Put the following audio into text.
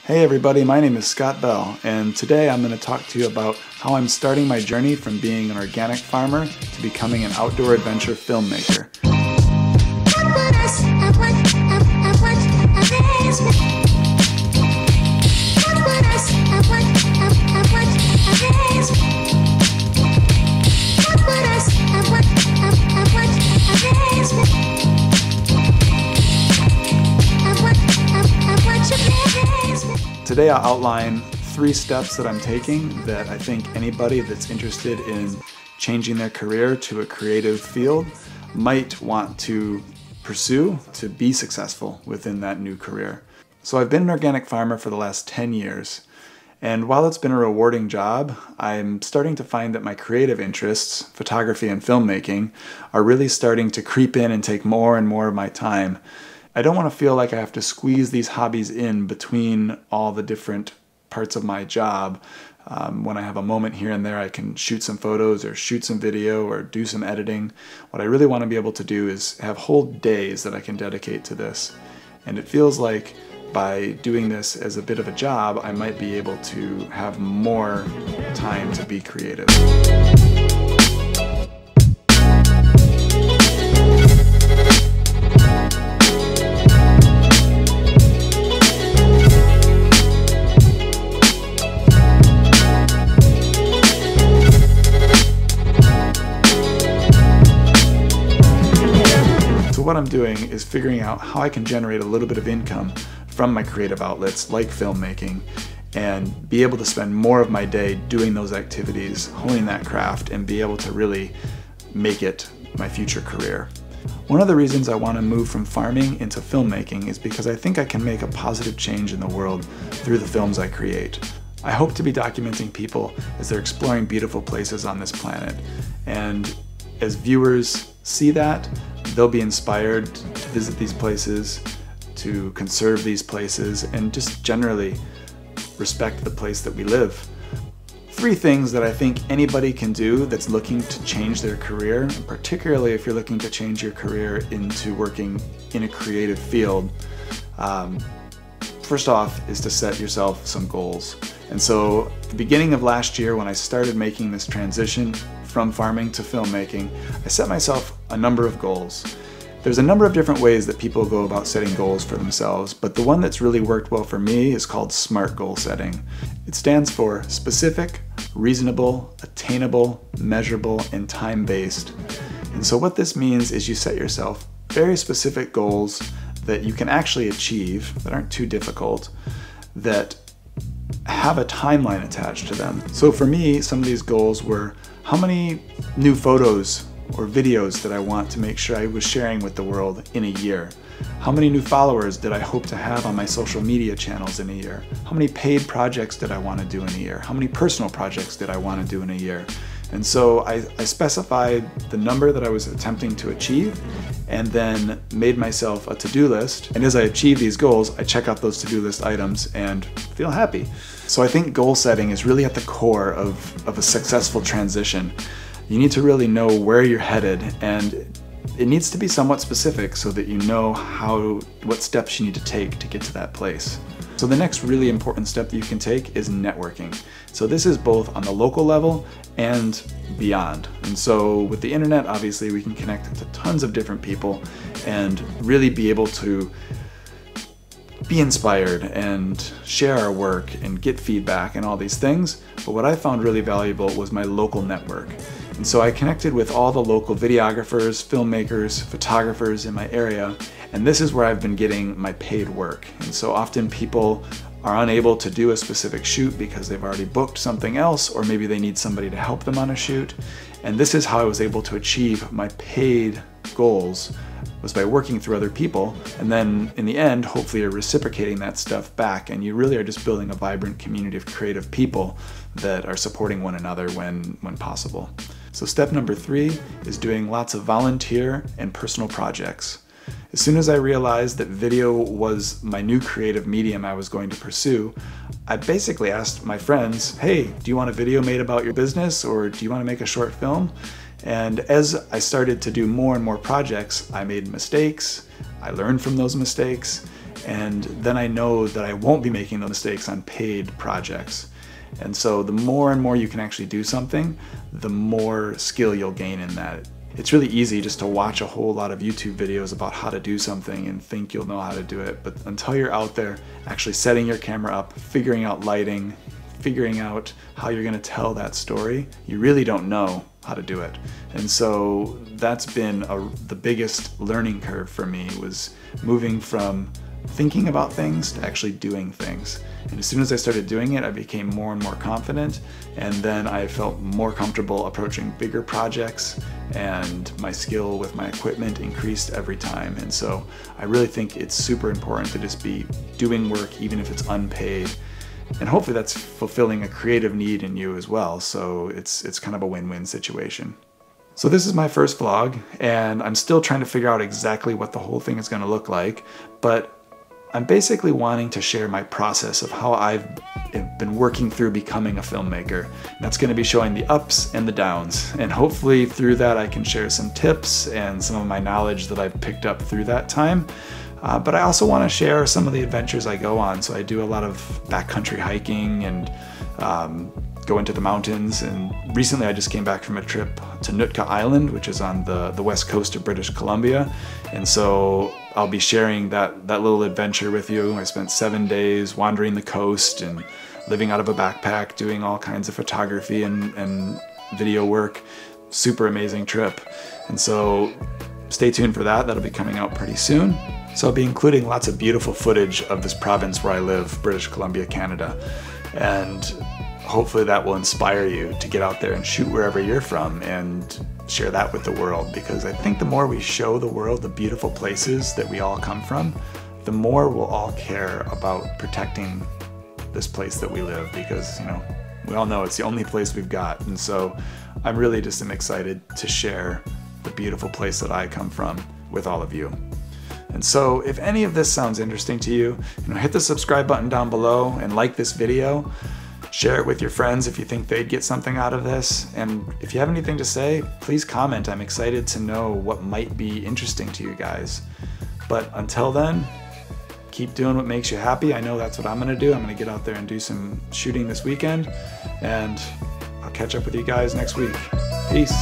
Hey everybody, my name is Scott Bell, and today I'm going to talk to you about how I'm starting my journey from being an organic farmer to becoming an outdoor adventure filmmaker. Today I'll outline 3 steps that I'm taking that I think anybody that's interested in changing their career to a creative field might want to pursue to be successful within that new career. So I've been an organic farmer for the last 10 years, and while it's been a rewarding job, I'm starting to find that my creative interests, photography and filmmaking, are really starting to creep in and take more and more of my time. I don't want to feel like I have to squeeze these hobbies in between all the different parts of my job. When I have a moment here and there, I can shoot some photos or shoot some video or do some editing. What I really want to be able to do is have whole days that I can dedicate to this. And it feels like by doing this as a bit of a job, I might be able to have more time to be creative. What I'm doing is figuring out how I can generate a little bit of income from my creative outlets like filmmaking and be able to spend more of my day doing those activities, honing that craft, and be able to really make it my future career. One of the reasons I want to move from farming into filmmaking is because I think I can make a positive change in the world through the films I create. I hope to be documenting people as they're exploring beautiful places on this planet, and as viewers see that, they'll be inspired to visit these places, to conserve these places, and just generally respect the place that we live. 3 things that I think anybody can do that's looking to change their career, and particularly if you're looking to change your career into working in a creative field. First off is to set yourself some goals. And so at the beginning of last year, when I started making this transition from farming to filmmaking, I set myself a number of goals. There's a number of different ways that people go about setting goals for themselves, but the one that's really worked well for me is called SMART goal setting. It stands for specific, reasonable, attainable, measurable, and time-based. And so what this means is you set yourself very specific goals that you can actually achieve, that aren't too difficult, that have a timeline attached to them. So for me, some of these goals were how many new photos or videos that I want to make sure I was sharing with the world in a year? How many new followers did I hope to have on my social media channels in a year? How many paid projects did I want to do in a year? How many personal projects did I want to do in a year? And so I specified the number that I was attempting to achieve and then made myself a to-do list. And as I achieve these goals, I check out those to-do list items and feel happy. So I think goal setting is really at the core of a successful transition. You need to really know where you're headed, and it needs to be somewhat specific so that you know what steps you need to take to get to that place. So the next really important step that you can take is networking. So this is both on the local level and beyond. And so with the internet, obviously we can connect to tons of different people and really be able to be inspired and share our work and get feedback and all these things. But what I found really valuable was my local network. And so I connected with all the local videographers, filmmakers, photographers in my area, and this is where I've been getting my paid work. And so often people are unable to do a specific shoot because they've already booked something else, or maybe they need somebody to help them on a shoot. And this is how I was able to achieve my paid goals, was by working through other people, and then in the end, hopefully you're reciprocating that stuff back, and you really are just building a vibrant community of creative people that are supporting one another when possible. So step number 3 is doing lots of volunteer and personal projects. As soon as I realized that video was my new creative medium I was going to pursue, I basically asked my friends, hey, do you want a video made about your business, or do you want to make a short film? And as I started to do more and more projects, I made mistakes, I learned from those mistakes, and then I know that I won't be making those mistakes on paid projects. And so the more and more you can actually do something, the more skill you'll gain in that. It's really easy just to watch a whole lot of YouTube videos about how to do something and think you'll know how to do it. But until you're out there actually setting your camera up, figuring out lighting, figuring out how you're going to tell that story, you really don't know how to do it. And so that's been the biggest learning curve for me, was moving from thinking about things to actually doing things. And as soon as I started doing it, I became more and more confident, and then I felt more comfortable approaching bigger projects, and my skill with my equipment increased every time. And so I really think it's super important to just be doing work, even if it's unpaid. And hopefully that's fulfilling a creative need in you as well. So it's kind of a win-win situation. So this is my first vlog, and I'm still trying to figure out exactly what the whole thing is going to look like, but I'm basically wanting to share my process of how I've been working through becoming a filmmaker. And that's going to be showing the ups and the downs, and hopefully through that I can share some tips and some of my knowledge that I've picked up through that time. But I also want to share some of the adventures I go on. So I do a lot of backcountry hiking and go into the mountains. And recently I just came back from a trip to Nootka Island, which is on the west coast of British Columbia. And so I'll be sharing that little adventure with you. I spent 7 days wandering the coast and living out of a backpack, doing all kinds of photography and video work. Super amazing trip. And so stay tuned for that. That'll be coming out pretty soon. So I'll be including lots of beautiful footage of this province where I live, British Columbia, Canada. And hopefully that will inspire you to get out there and shoot wherever you're from and share that with the world. Because I think the more we show the world the beautiful places that we all come from, the more we'll all care about protecting this place that we live. Because, you know, we all know it's the only place we've got. And so I'm really just excited to share the beautiful place that I come from with all of you. And so if any of this sounds interesting to you, hit the subscribe button down below and like this video. Share it with your friends if you think they'd get something out of this. And if you have anything to say, please comment. I'm excited to know what might be interesting to you guys. But until then, keep doing what makes you happy. I know that's what I'm gonna do. I'm gonna get out there and do some shooting this weekend, and I'll catch up with you guys next week. Peace.